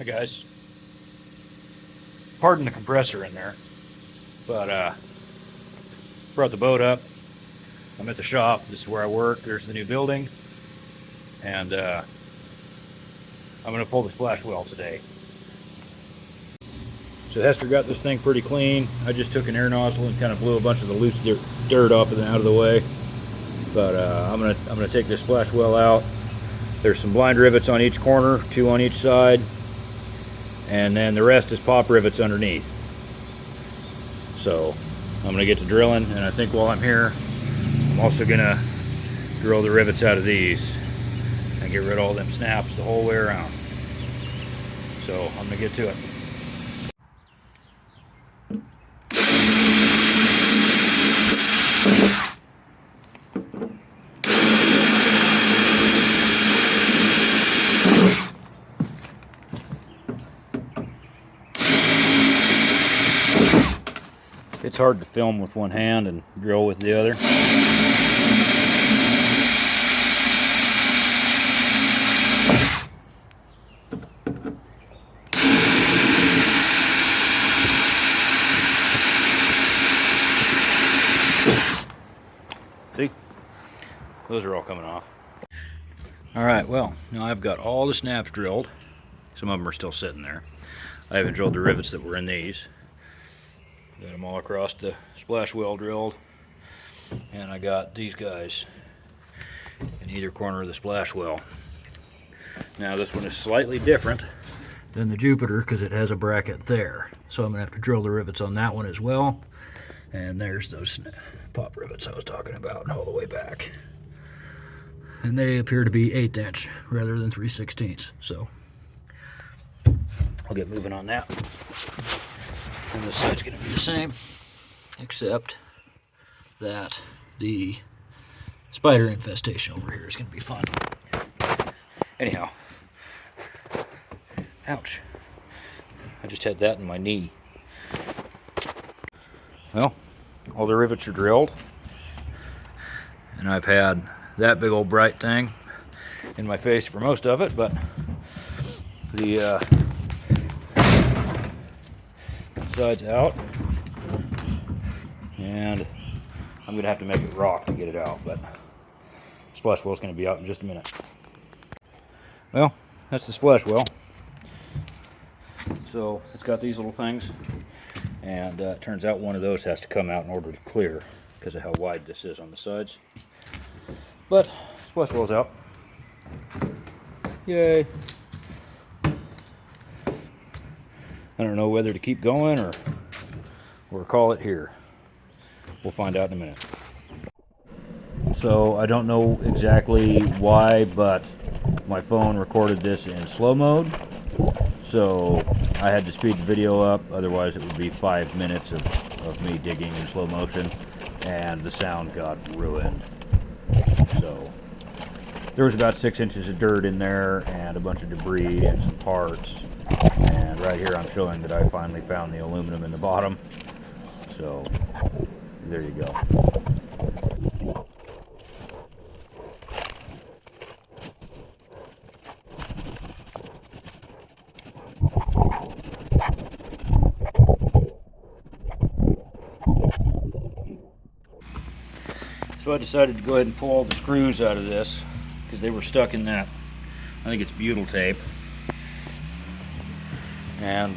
Hi guys. Pardon the compressor in there, but brought the boat up. I'm at the shop. This is where I work. There's the new building, and I'm going to pull the splash well today. So Hester got this thing pretty clean. I just took an air nozzle and kind of blew a bunch of the loose dirt off and out of the way. But I'm gonna take this splash well out. There's some blind rivets on each corner, 2 on each side, and then the rest is pop rivets underneath. So I'm gonna get to drilling, and I think while I'm here, I'm also gonna drill the rivets out of these and get rid of all them snaps the whole way around. So I'm gonna get to it. It's hard to film with one hand and drill with the other. See? Those are all coming off. Alright, well, now I've got all the snaps drilled. Some of them are still sitting there. I haven't drilled the rivets that were in these. Got them all across the splash well drilled, and I got these guys in either corner of the splash well. Now this one is slightly different than the Jupiter because it has a bracket there, so I'm gonna have to drill the rivets on that one as well. And there's those pop rivets I was talking about all the way back, and they appear to be 1/8 inch rather than 3/16, so I'll get moving on that. And this side's going to be the same, except that the spider infestation over here is going to be fun. Anyhow, ouch. I just had that in my knee. Well, all the rivets are drilled, and I've had that big old bright thing in my face for most of it, but the side's out, and I'm gonna have to make it rock to get it out, but splash well's gonna be out in just a minute. Well, that's the splash well. So it's got these little things, and it turns out one of those has to come out in order to clear because of how wide this is on the sides. But splash well's out. Yay. I don't know whether to keep going or call it here. We'll find out in a minute. So I don't know exactly why, but my phone recorded this in slow mode. So I had to speed the video up, otherwise it would be 5 minutes of me digging in slow motion, and the sound got ruined. So there was about 6 inches of dirt in there and a bunch of debris and some parts. And right here I'm showing that I finally found the aluminum in the bottom. So there you go. So I decided to go ahead and pull all the screws out of this because they were stuck in that, I think it's butyl tape. And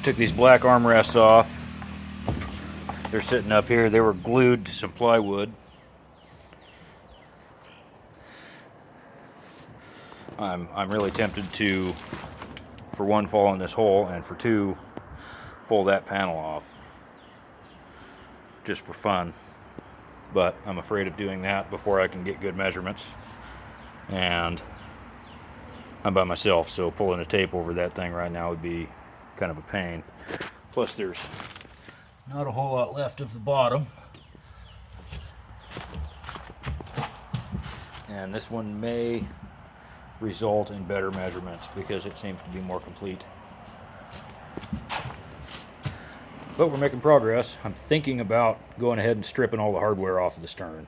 took these black armrests off. They're sitting up here. They were glued to some plywood. I'm really tempted to, for one, fall in this hole, and for two, pull that panel off just for fun. But I'm afraid of doing that before I can get good measurements, and I'm by myself, so pulling a tape over that thing right now would be kind of a pain. Plus there's not a whole lot left of the bottom, and this one may result in better measurements because it seems to be more complete. But we're making progress. I'm thinking about going ahead and stripping all the hardware off of the stern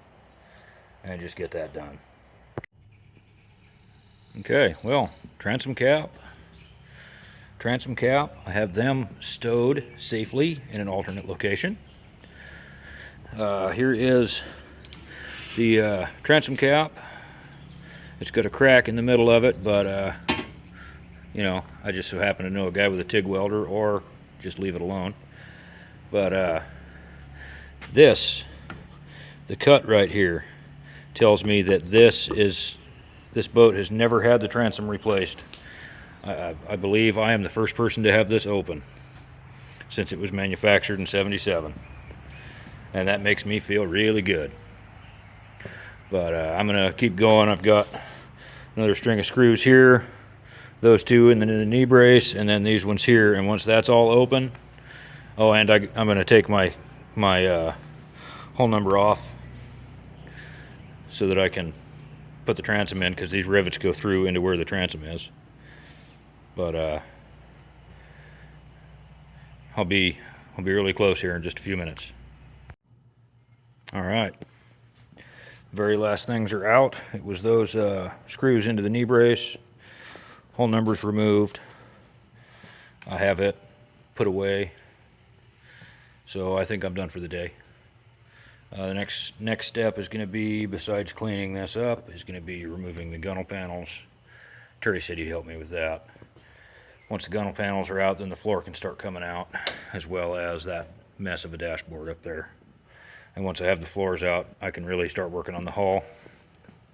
and just get that done. Okay, well, transom cap, transom cap. I have them stowed safely in an alternate location. Here is the transom cap. It's got a crack in the middle of it, but you know, I just so happen to know a guy with a TIG welder, or just leave it alone. But the cut right here tells me that this boat has never had the transom replaced. I believe I am the first person to have this open since it was manufactured in '77, and that makes me feel really good. But I'm gonna keep going. I've got another string of screws here, those two, and then in the knee brace, and then these ones here. And once that's all open, oh, and I'm gonna take my hole number off so that I can put the transom in, because these rivets go through into where the transom is. But I'll be really close here in just a few minutes. All right, very last things are out. It was those screws into the knee brace, hole numbers removed. I have it put away, so I think I'm done for the day. The next step is going to be, besides cleaning this up, is going to be removing the gunnel panels. Terry said he'd help me with that. Once the gunnel panels are out, then the floor can start coming out, as well as that mess of a dashboard up there. And once I have the floors out, I can really start working on the hull.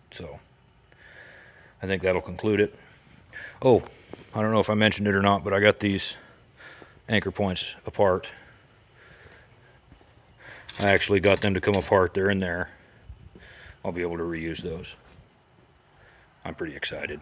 So I think that'll conclude it. Oh, I don't know if I mentioned it or not, but I got these anchor points apart. I actually got them to come apart. They're in there. I'll be able to reuse those. I'm pretty excited.